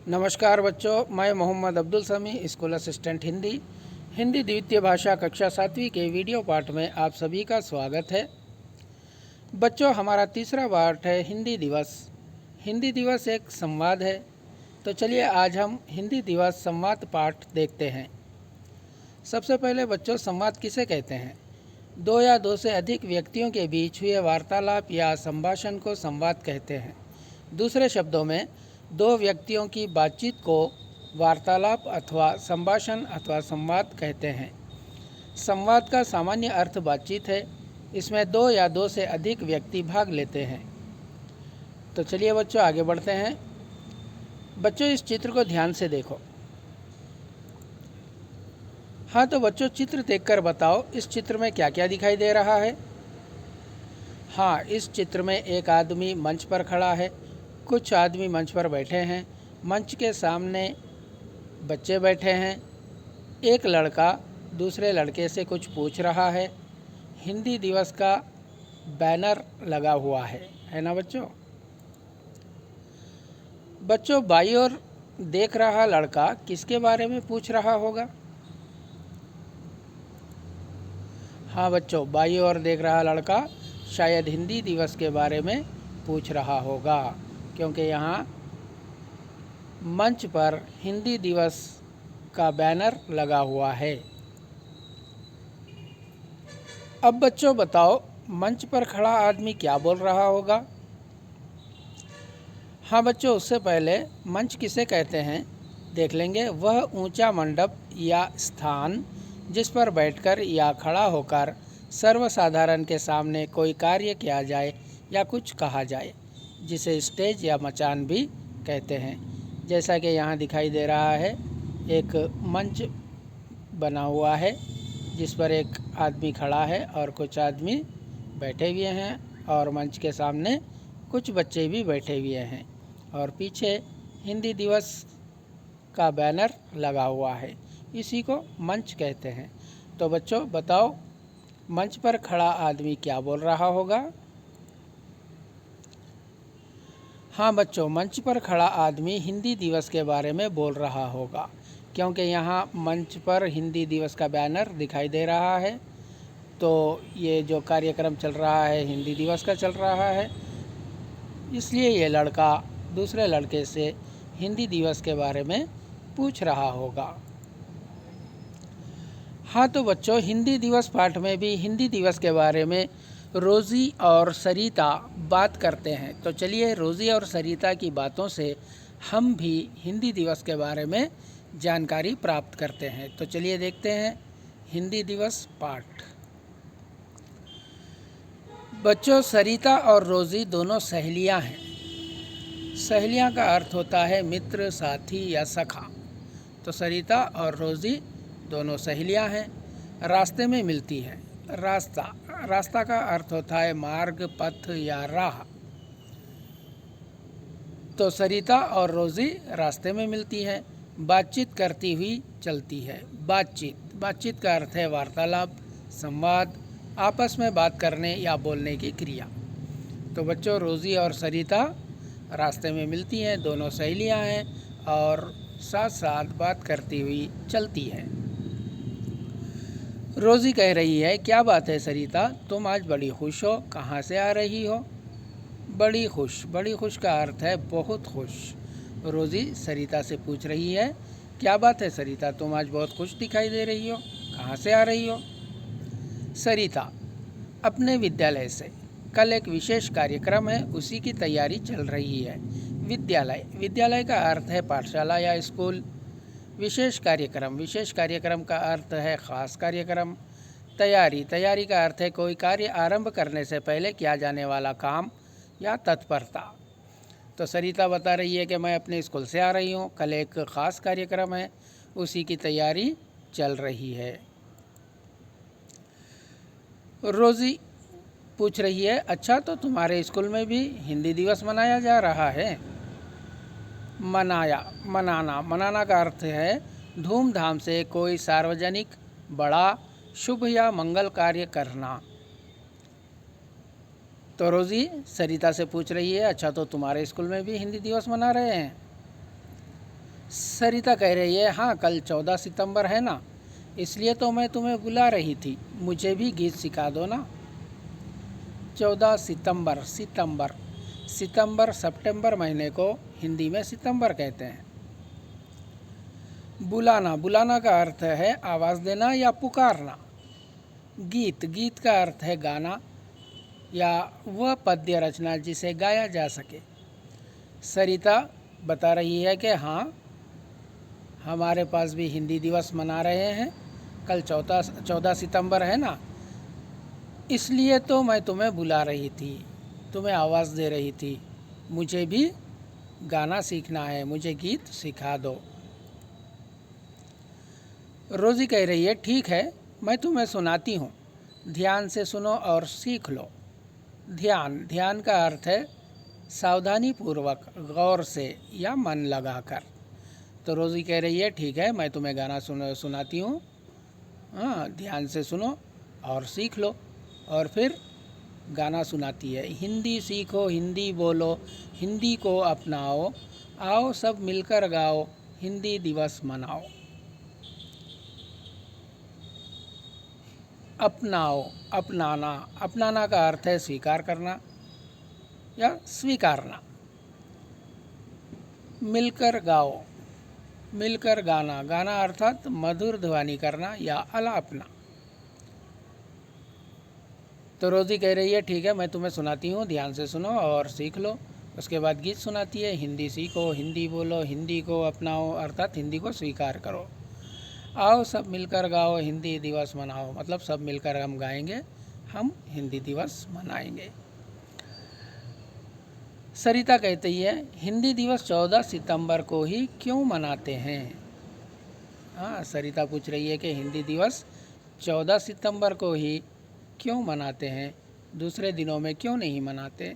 नमस्कार बच्चों, मैं मोहम्मद अब्दुल समी, स्कूल असिस्टेंट हिंदी द्वितीय भाषा कक्षा 7वीं के वीडियो पाठ में आप सभी का स्वागत है। बच्चों, हमारा तीसरा पाठ है हिंदी दिवस। हिंदी दिवस एक संवाद है, तो चलिए आज हम हिंदी दिवस संवाद पाठ देखते हैं। सबसे पहले बच्चों, संवाद किसे कहते हैं? दो या दो से अधिक व्यक्तियों के बीच हुए वार्तालाप या संभाषण को संवाद कहते हैं। दूसरे शब्दों में, दो व्यक्तियों की बातचीत को वार्तालाप अथवा संभाषण अथवा संवाद कहते हैं। संवाद का सामान्य अर्थ बातचीत है। इसमें दो या दो से अधिक व्यक्ति भाग लेते हैं। तो चलिए बच्चों आगे बढ़ते हैं। बच्चों, इस चित्र को ध्यान से देखो। हाँ, तो बच्चों चित्र देखकर बताओ, इस चित्र में क्या क्या दिखाई दे रहा है? हाँ, इस चित्र में एक आदमी मंच पर खड़ा है, कुछ आदमी मंच पर बैठे हैं, मंच के सामने बच्चे बैठे हैं, एक लड़का दूसरे लड़के से कुछ पूछ रहा है। हिंदी दिवस का बैनर लगा हुआ है ना बच्चों? बच्चों, बाईं ओर देख रहा लड़का किसके बारे में पूछ रहा होगा? हाँ बच्चों, बाईं ओर देख रहा लड़का शायद हिंदी दिवस के बारे में पूछ रहा होगा, क्योंकि यहाँ मंच पर हिंदी दिवस का बैनर लगा हुआ है। अब बच्चों बताओ, मंच पर खड़ा आदमी क्या बोल रहा होगा? हाँ बच्चों, उससे पहले मंच किसे कहते हैं देख लेंगे। वह ऊंचा मंडप या स्थान जिस पर बैठकर या खड़ा होकर सर्वसाधारण के सामने कोई कार्य किया जाए या कुछ कहा जाए, जिसे स्टेज या मचान भी कहते हैं। जैसा कि यहाँ दिखाई दे रहा है, एक मंच बना हुआ है जिस पर एक आदमी खड़ा है और कुछ आदमी बैठे हुए हैं, और मंच के सामने कुछ बच्चे भी बैठे हुए हैं, और पीछे हिंदी दिवस का बैनर लगा हुआ है। इसी को मंच कहते हैं। तो बच्चों बताओ, मंच पर खड़ा आदमी क्या बोल रहा होगा? हाँ बच्चों, मंच पर खड़ा आदमी हिंदी दिवस के बारे में बोल रहा होगा, क्योंकि यहाँ मंच पर हिंदी दिवस का बैनर दिखाई दे रहा है। तो ये जो कार्यक्रम चल रहा है हिंदी दिवस का चल रहा है, इसलिए ये लड़का दूसरे लड़के से हिंदी दिवस के बारे में पूछ रहा होगा। हाँ तो बच्चों, हिंदी दिवस पाठ में भी हिंदी दिवस के बारे में रोज़ी और सरिता बात करते हैं। तो चलिए रोज़ी और सरिता की बातों से हम भी हिंदी दिवस के बारे में जानकारी प्राप्त करते हैं। तो चलिए देखते हैं हिंदी दिवस पाठ। बच्चों, सरिता और रोज़ी दोनों सहेलियां हैं। सहेलियां का अर्थ होता है मित्र, साथी या सखा। तो सरिता और रोज़ी दोनों सहेलियां हैं। रास्ते में मिलती हैं। रास्ता का अर्थ होता है मार्ग, पथ या राह। तो सरिता और रोज़ी रास्ते में मिलती हैं। बातचीत करती हुई चलती है। बातचीत का अर्थ है वार्तालाप, संवाद, आपस में बात करने या बोलने की क्रिया। तो बच्चों, रोज़ी और सरिता रास्ते में मिलती हैं, दोनों सहेलियां हैं और साथ साथ बात करती हुई चलती हैं। रोज़ी कह रही है, क्या बात है सरिता, तुम आज बड़ी खुश हो, कहाँ से आ रही हो? बड़ी खुश का अर्थ है बहुत खुश। रोज़ी सरिता से पूछ रही है, क्या बात है सरिता, तुम आज बहुत खुश दिखाई दे रही हो, कहाँ से आ रही हो? सरिता, अपने विद्यालय से। कल एक विशेष कार्यक्रम है, उसी की तैयारी चल रही है। विद्यालय का अर्थ है पाठशाला या स्कूल। विशेष कार्यक्रम का अर्थ है ख़ास कार्यक्रम। तैयारी का अर्थ है कोई कार्य आरंभ करने से पहले किया जाने वाला काम या तत्परता। तो सरिता बता रही है कि मैं अपने स्कूल से आ रही हूँ, कल एक ख़ास कार्यक्रम है, उसी की तैयारी चल रही है। रोज़ी पूछ रही है, अच्छा तो तुम्हारे स्कूल में भी हिंदी दिवस मनाया जा रहा है? मनाना का अर्थ है धूमधाम से कोई सार्वजनिक, बड़ा, शुभ या मंगल कार्य करना। तो रोज़ी सरिता से पूछ रही है, अच्छा तो तुम्हारे स्कूल में भी हिंदी दिवस मना रहे हैं? सरिता कह रही है, हाँ कल 14 सितंबर है ना, इसलिए तो मैं तुम्हें बुला रही थी, मुझे भी गीत सिखा दो ना। 14 सितंबर, सितंबर सितंबर महीने को हिंदी में सितंबर कहते हैं। बुलाना, बुलाना का अर्थ है आवाज़ देना या पुकारना। गीत का अर्थ है गाना या वह पद्य रचना जिसे गाया जा सके। सरिता बता रही है कि हाँ, हमारे पास भी हिंदी दिवस मना रहे हैं, कल 14 सितंबर है ना, इसलिए तो मैं तुम्हें बुला रही थी, तुम्हें आवाज़ दे रही थी, मुझे भी गाना सीखना है, मुझे गीत सिखा दो। रोज़ी कह रही है, ठीक है मैं तुम्हें सुनाती हूँ, ध्यान से सुनो और सीख लो। ध्यान का अर्थ है सावधानी पूर्वक, गौर से या मन लगाकर। तो रोज़ी कह रही है, ठीक है मैं तुम्हें गाना सुनाती हूँ, हाँ ध्यान से सुनो और सीख लो। और फिर गाना सुनाती है, हिंदी सीखो, हिंदी बोलो, हिंदी को अपनाओ, आओ सब मिलकर गाओ, हिंदी दिवस मनाओ। अपनाओ, अपनाना का अर्थ है स्वीकार करना या स्वीकारना। मिलकर गाओ, मिलकर गाना अर्थात मधुर ध्वनि करना या आलापना। तो रोज़ी कह रही है, ठीक है मैं तुम्हें सुनाती हूँ, ध्यान से सुनो और सीख लो। उसके बाद गीत सुनाती है, हिंदी सीखो, हिंदी बोलो, हिंदी को अपनाओ अर्थात हिंदी को स्वीकार करो, आओ सब मिलकर गाओ, हिंदी दिवस मनाओ, मतलब सब मिलकर हम गाएंगे, हम हिंदी दिवस मनाएंगे। सरिता कहती है, हिंदी दिवस 14 सितंबर को ही क्यों मनाते हैं? हाँ, सरिता पूछ रही है कि हिंदी दिवस 14 सितंबर को ही क्यों मनाते हैं, दूसरे दिनों में क्यों नहीं मनाते?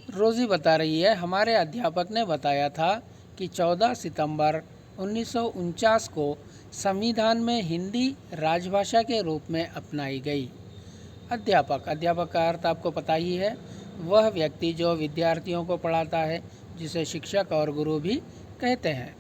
रोज़ी बता रही है, हमारे अध्यापक ने बताया था कि 14 सितंबर 1949 को संविधान में हिंदी राजभाषा के रूप में अपनाई गई। अध्यापक का अर्थ आपको पता ही है, वह व्यक्ति जो विद्यार्थियों को पढ़ाता है, जिसे शिक्षक और गुरु भी कहते हैं।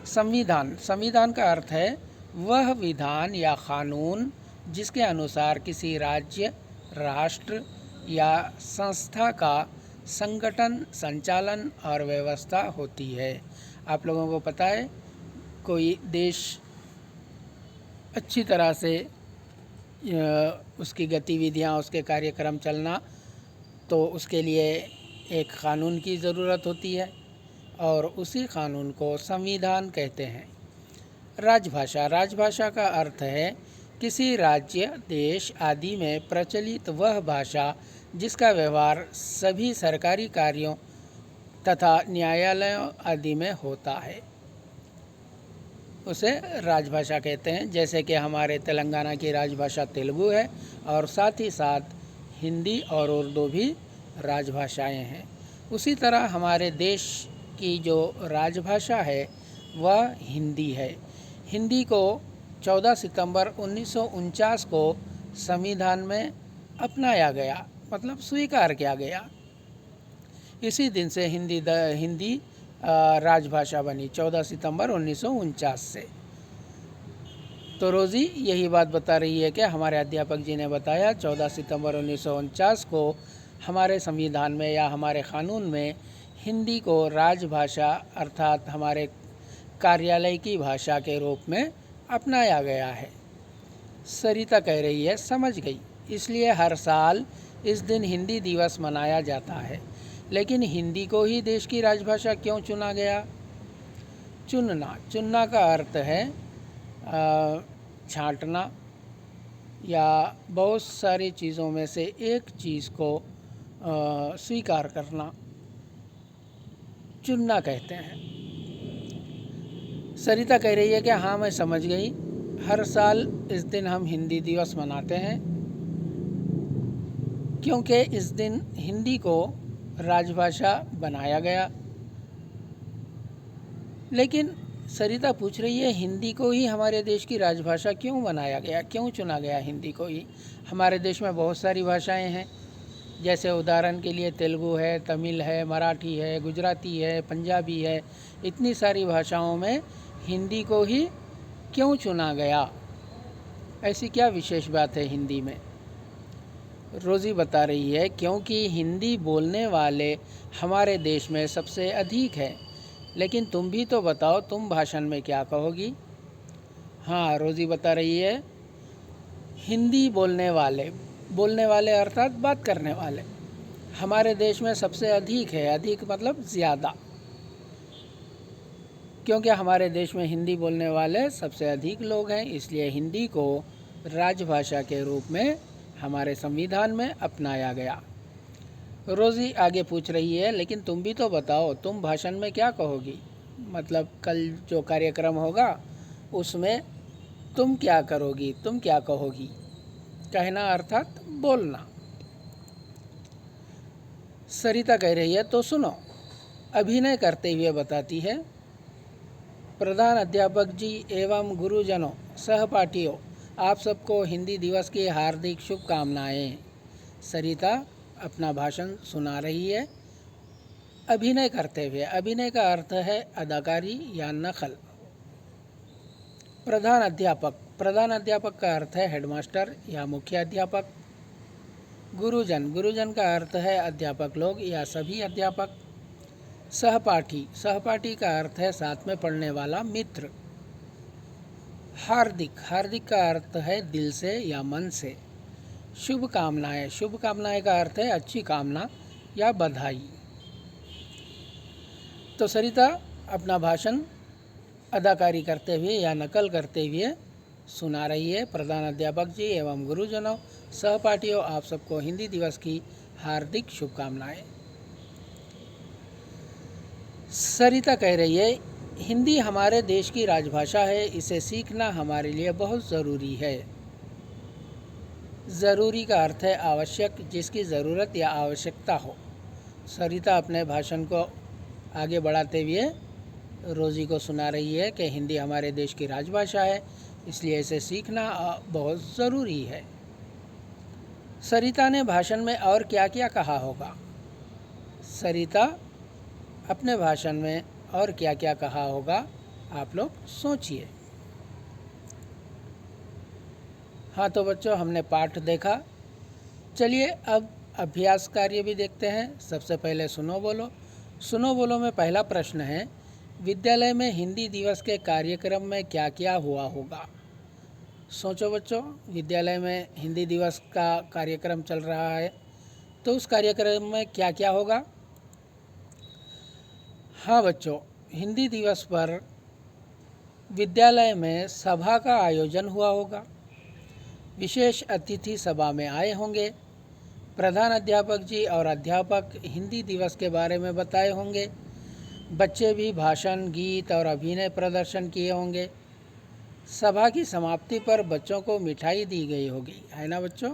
संविधान का अर्थ है वह विधान या कानून जिसके अनुसार किसी राज्य, राष्ट्र या संस्था का संगठन, संचालन और व्यवस्था होती है। आप लोगों को पता है, कोई देश अच्छी तरह से उसकी गतिविधियां, उसके कार्यक्रम चलना, तो उसके लिए एक कानून की ज़रूरत होती है और उसी कानून को संविधान कहते हैं। राजभाषा का अर्थ है किसी राज्य, देश आदि में प्रचलित वह भाषा जिसका व्यवहार सभी सरकारी कार्यों तथा न्यायालयों आदि में होता है, उसे राजभाषा कहते हैं। जैसे कि हमारे तेलंगाना की राजभाषा तेलुगु है और साथ ही साथ हिंदी और उर्दू भी राजभाषाएं हैं। उसी तरह हमारे देश की जो राजभाषा है वह हिंदी है। हिंदी को 14 सितंबर 1949 को संविधान में अपनाया गया, मतलब स्वीकार किया गया। इसी दिन से हिंदी राजभाषा बनी, 14 सितंबर 1949 से। तो रोज़ी यही बात बता रही है कि हमारे अध्यापक जी ने बताया 14 सितंबर 1949 को हमारे संविधान में या हमारे कानून में हिंदी को राजभाषा अर्थात हमारे कार्यालय की भाषा के रूप में अपनाया गया है। सरिता कह रही है, समझ गई, इसलिए हर साल इस दिन हिंदी दिवस मनाया जाता है। लेकिन हिंदी को ही देश की राजभाषा क्यों चुना गया? चुनना का अर्थ है छांटना या बहुत सारी चीज़ों में से एक चीज़ को स्वीकार करना, चुनना कहते हैं। सरिता कह रही है कि हाँ मैं समझ गई, हर साल इस दिन हम हिंदी दिवस मनाते हैं क्योंकि इस दिन हिंदी को राजभाषा बनाया गया। लेकिन सरिता पूछ रही है, हिंदी को ही हमारे देश की राजभाषा क्यों बनाया गया, क्यों चुना गया हिंदी को ही? हमारे देश में बहुत सारी भाषाएं हैं, जैसे उदाहरण के लिए तेलुगु है, तमिल है, मराठी है, गुजराती है, पंजाबी है। इतनी सारी भाषाओं में हिंदी को ही क्यों चुना गया? ऐसी क्या विशेष बात है हिंदी में? रोज़ी बता रही है क्योंकि हिंदी बोलने वाले हमारे देश में सबसे अधिक है। लेकिन तुम भी तो बताओ, तुम भाषण में क्या कहोगी? हाँ, रोज़ी बता रही है हिंदी बोलने वाले अर्थात बात करने वाले हमारे देश में सबसे अधिक है। अधिक मतलब ज़्यादा, क्योंकि हमारे देश में हिंदी बोलने वाले सबसे अधिक लोग हैं, इसलिए हिंदी को राजभाषा के रूप में हमारे संविधान में अपनाया गया। रोज़ी आगे पूछ रही है लेकिन तुम भी तो बताओ, तुम भाषण में क्या कहोगी? मतलब कल जो कार्यक्रम होगा उसमें तुम क्या करोगी, तुम क्या कहोगी? कहना अर्थात बोलना। सरिता कह रही है तो सुनो, अभिनय करते हुए बताती है। प्रधान अध्यापक जी एवं गुरुजनों, सहपाठियों, आप सबको हिंदी दिवस की हार्दिक शुभकामनाएं। सरिता अपना भाषण सुना रही है अभिनय करते हुए। अभिनय का अर्थ है अदाकारी या नकल। प्रधान अध्यापक का अर्थ है हेडमास्टर या मुख्य अध्यापक। गुरुजन का अर्थ है अध्यापक लोग या सभी अध्यापक। सहपाठी का अर्थ है साथ में पढ़ने वाला मित्र। हार्दिक का अर्थ है दिल से या मन से। शुभकामनाएं का अर्थ है अच्छी कामना या बधाई। तो सरिता अपना भाषण अदाकारी करते हुए या नकल करते हुए सुना रही है। प्रधान अध्यापक जी एवं गुरुजनों, सहपाठियों, आप सबको हिंदी दिवस की हार्दिक शुभकामनाएं। सरिता कह रही है हिंदी हमारे देश की राजभाषा है, इसे सीखना हमारे लिए बहुत ज़रूरी है। ज़रूरी का अर्थ है आवश्यक, जिसकी ज़रूरत या आवश्यकता हो। सरिता अपने भाषण को आगे बढ़ाते हुए रोज़ी को सुना रही है कि हिंदी हमारे देश की राजभाषा है, इसलिए इसे सीखना बहुत ज़रूरी है। सरिता ने भाषण में और क्या क्या कहा होगा? सरिता अपने भाषण में और क्या क्या कहा होगा, आप लोग सोचिए। हाँ तो बच्चों, हमने पाठ देखा। चलिए अब अभ्यास कार्य भी देखते हैं। सबसे पहले सुनो बोलो में पहला प्रश्न है, विद्यालय में हिंदी दिवस के कार्यक्रम में क्या क्या हुआ होगा? सोचो बच्चों, विद्यालय में हिंदी दिवस का कार्यक्रम चल रहा है तो उस कार्यक्रम में क्या क्या होगा? हाँ बच्चों, हिंदी दिवस पर विद्यालय में सभा का आयोजन हुआ होगा। विशेष अतिथि सभा में आए होंगे। प्रधान अध्यापक जी और अध्यापक हिंदी दिवस के बारे में बताए होंगे। बच्चे भी भाषण, गीत और अभिनय प्रदर्शन किए होंगे। सभा की समाप्ति पर बच्चों को मिठाई दी गई होगी, है ना बच्चों?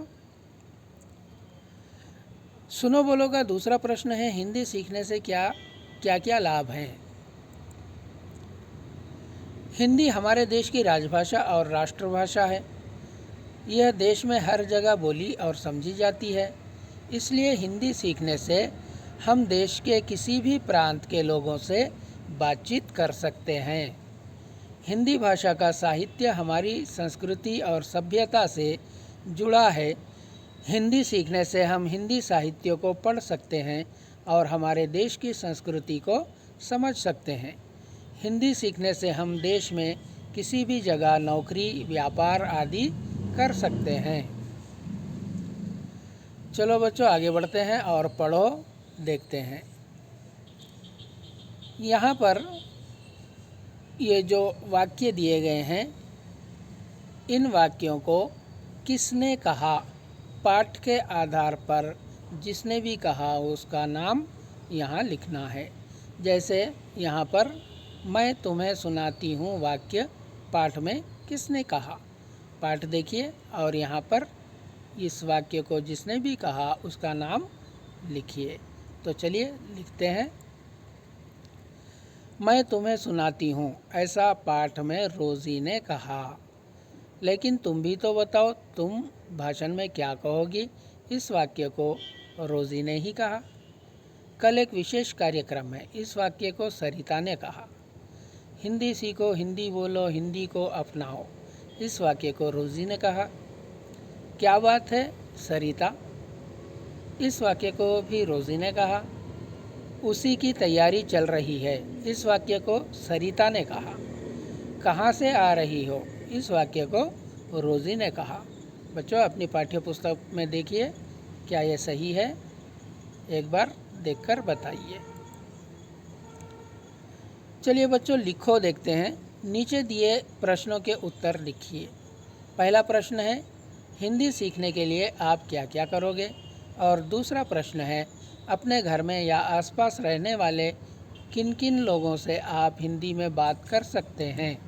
सुनो बोलो का दूसरा प्रश्न है, हिंदी सीखने से क्या क्या लाभ हैं? हिंदी हमारे देश की राजभाषा और राष्ट्रभाषा है। यह देश में हर जगह बोली और समझी जाती है। इसलिए हिंदी सीखने से हम देश के किसी भी प्रांत के लोगों से बातचीत कर सकते हैं। हिंदी भाषा का साहित्य हमारी संस्कृति और सभ्यता से जुड़ा है। हिंदी सीखने से हम हिंदी साहित्य को पढ़ सकते हैं और हमारे देश की संस्कृति को समझ सकते हैं। हिंदी सीखने से हम देश में किसी भी जगह नौकरी, व्यापार आदि कर सकते हैं। चलो बच्चों आगे बढ़ते हैं और पढ़ो देखते हैं। यहाँ पर ये जो वाक्य दिए गए हैं, इन वाक्यों को किसने कहा, पाठ के आधार पर जिसने भी कहा उसका नाम यहाँ लिखना है। जैसे यहाँ पर मैं तुम्हें सुनाती हूँ वाक्य पाठ में किसने कहा। पाठ देखिए और यहाँ पर इस वाक्य को जिसने भी कहा उसका नाम लिखिए। तो चलिए लिखते हैं। मैं तुम्हें सुनाती हूँ, ऐसा पाठ में रोज़ी ने कहा। लेकिन तुम भी तो बताओ, तुम भाषण में क्या कहोगी? इस वाक्य को रोज़ी ने ही कहा। कल एक विशेष कार्यक्रम में इस वाक्य को सरिता ने कहा। हिंदी सीखो, हिंदी बोलो, हिंदी को अपनाओ, इस वाक्य को रोज़ी ने कहा। क्या बात है सरिता, इस वाक्य को भी रोज़ी ने कहा। उसी की तैयारी चल रही है, इस वाक्य को सरिता ने कहा। कहाँ से आ रही हो, इस वाक्य को रोज़ी ने कहा। बच्चों, अपनी पाठ्य पुस्तक में देखिए, क्या ये सही है? एक बार देखकर बताइए। चलिए बच्चों, लिखो, देखते हैं। नीचे दिए प्रश्नों के उत्तर लिखिए। पहला प्रश्न है, हिंदी सीखने के लिए आप क्या क्या करोगे? और दूसरा प्रश्न है, अपने घर में या आसपास रहने वाले किन किन लोगों से आप हिंदी में बात कर सकते हैं?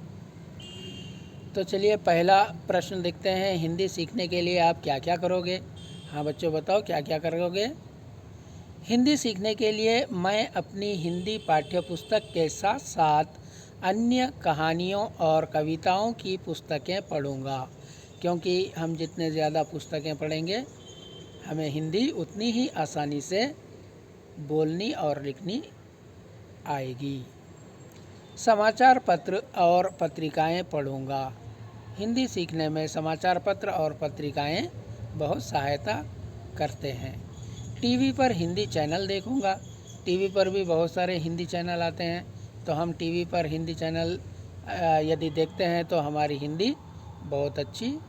तो चलिए पहला प्रश्न देखते हैं, हिंदी सीखने के लिए आप क्या क्या करोगे? हाँ बच्चों, बताओ क्या क्या करोगे? हिंदी सीखने के लिए मैं अपनी हिंदी पाठ्य पुस्तक के साथ साथ अन्य कहानियों और कविताओं की पुस्तकें पढ़ूंगा, क्योंकि हम जितने ज़्यादा पुस्तकें पढ़ेंगे हमें हिंदी उतनी ही आसानी से बोलनी और लिखनी आएगी। समाचार पत्र और पत्रिकाएं पढ़ूंगा। हिंदी सीखने में समाचार पत्र और पत्रिकाएं बहुत सहायता करते हैं। टीवी पर हिंदी चैनल देखूंगा। टीवी पर भी बहुत सारे हिंदी चैनल आते हैं, तो हम टीवी पर हिंदी चैनल यदि देखते हैं तो हमारी हिंदी बहुत अच्छी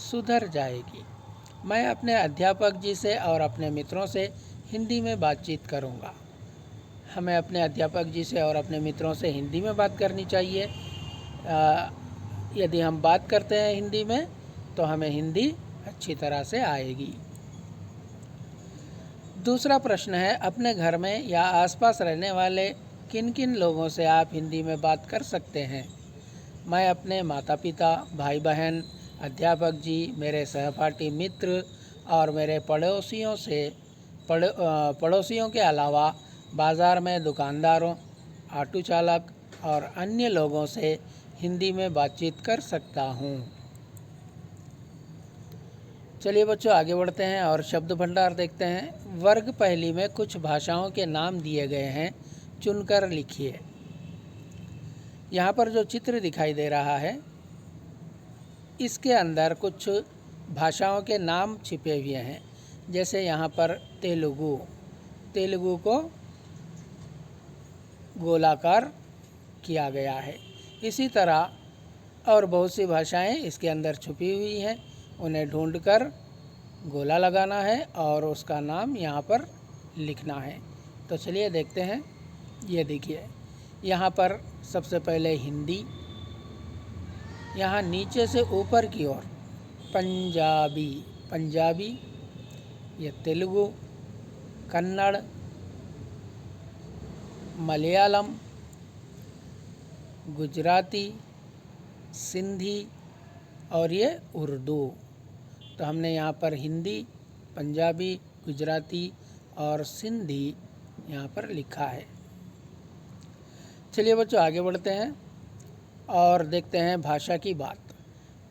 सुधर जाएगी। मैं अपने अध्यापक जी से और अपने मित्रों से हिंदी में बातचीत करूंगा। हमें अपने अध्यापक जी से और अपने मित्रों से हिंदी में बात करनी चाहिए। यदि हम बात करते हैं हिंदी में तो हमें हिंदी अच्छी तरह से आएगी। दूसरा प्रश्न है, अपने घर में या आसपास रहने वाले किन किन लोगों से आप हिंदी में बात कर सकते हैं? मैं अपने माता पिता, भाई बहन, अध्यापक जी, मेरे सहपाठी मित्र और मेरे पड़ोसियों के अलावा बाज़ार में दुकानदारों, ऑटो चालक और अन्य लोगों से हिंदी में बातचीत कर सकता हूँ। चलिए बच्चों, आगे बढ़ते हैं और शब्द भंडार देखते हैं। वर्ग पहली में कुछ भाषाओं के नाम दिए गए हैं, चुनकर लिखिए। यहाँ पर जो चित्र दिखाई दे रहा है, इसके अंदर कुछ भाषाओं के नाम छिपे हुए हैं। जैसे यहाँ पर तेलुगु को गोलाकार किया गया है। इसी तरह और बहुत सी भाषाएं इसके अंदर छुपी हुई हैं, उन्हें ढूंढकर गोला लगाना है और उसका नाम यहाँ पर लिखना है। तो चलिए देखते हैं। ये देखिए, यहाँ पर सबसे पहले हिंदी, यहाँ नीचे से ऊपर की ओर पंजाबी, ये तेलुगु, कन्नड़, मलयालम, गुजराती, सिंधी और ये उर्दू। तो हमने यहाँ पर हिंदी, पंजाबी, गुजराती और सिंधी यहाँ पर लिखा है। चलिए बच्चों, आगे बढ़ते हैं और देखते हैं भाषा की बात।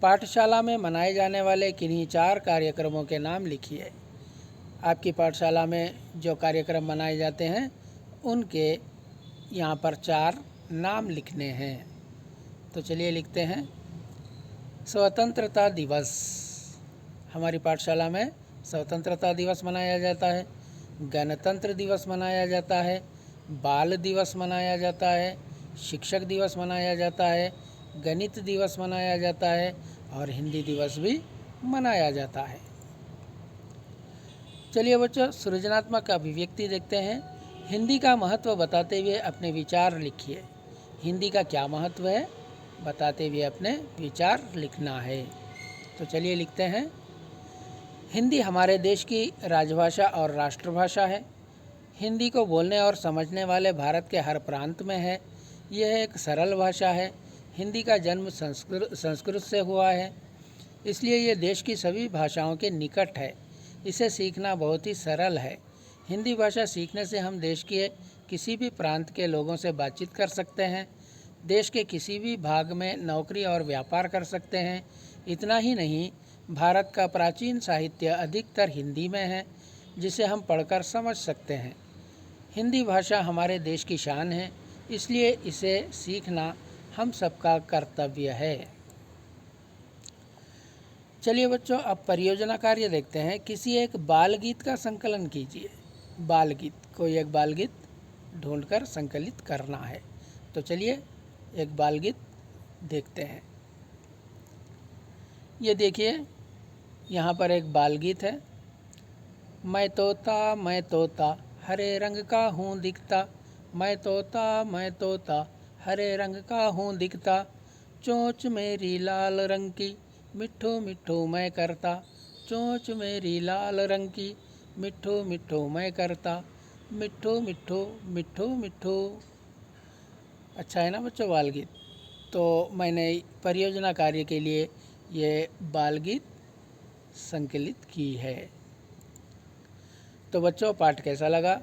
पाठशाला में मनाए जाने वाले किन्हीं 4 कार्यक्रमों के नाम लिखिए। आपकी पाठशाला में जो कार्यक्रम मनाए जाते हैं उनके यहाँ पर 4 नाम लिखने हैं। तो चलिए लिखते हैं। स्वतंत्रता दिवस, हमारी पाठशाला में स्वतंत्रता दिवस मनाया जाता है। गणतंत्र दिवस मनाया जाता है, बाल दिवस मनाया जाता है, शिक्षक दिवस मनाया जाता है, गणित दिवस मनाया जाता है और हिंदी दिवस भी मनाया जाता है। चलिए बच्चों, सृजनात्मक अभिव्यक्ति देखते हैं। हिंदी का महत्व बताते हुए अपने विचार लिखिए। हिंदी का क्या महत्व है बताते हुए अपने विचार लिखना है। तो चलिए लिखते हैं। हिंदी हमारे देश की राजभाषा और राष्ट्रभाषा है। हिंदी को बोलने और समझने वाले भारत के हर प्रांत में है। यह एक सरल भाषा है। हिंदी का जन्म संस्कृत से हुआ है, इसलिए ये देश की सभी भाषाओं के निकट है। इसे सीखना बहुत ही सरल है। हिंदी भाषा सीखने से हम देश के किसी भी प्रांत के लोगों से बातचीत कर सकते हैं, देश के किसी भी भाग में नौकरी और व्यापार कर सकते हैं। इतना ही नहीं, भारत का प्राचीन साहित्य अधिकतर हिंदी में है। जिसे हम पढ़कर समझ सकते हैं। हिंदी भाषा हमारे देश की शान है, इसलिए इसे सीखना हम सबका कर्तव्य है। चलिए बच्चों, अब परियोजना कार्य देखते हैं। किसी एक बाल गीत का संकलन कीजिए। बाल गीत, कोई एक बाल गीत ढूंढकर संकलित करना है। तो चलिए एक बाल गीत देखते हैं। ये देखिए, यहाँ पर एक बाल गीत है। मैं तोता हरे रंग का हूँ दिखता, मैं तोता हरे रंग का हूँ दिखता, चोंच मेरी लाल रंग की मिठू मिठू मैं करता, चोंच मेरी लाल रंग की मिठू मिठू मैं करता, मिठू मिठू मिठू मिठू। अच्छा है ना बच्चों बाल गीत? तो मैंने परियोजना कार्य के लिए ये बाल गीत संकलित की है। तो बच्चों, पाठ कैसा लगा?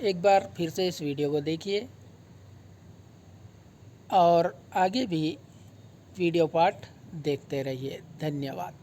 एक बार फिर से इस वीडियो को देखिए और आगे भी वीडियो पाठ देखते रहिए। धन्यवाद।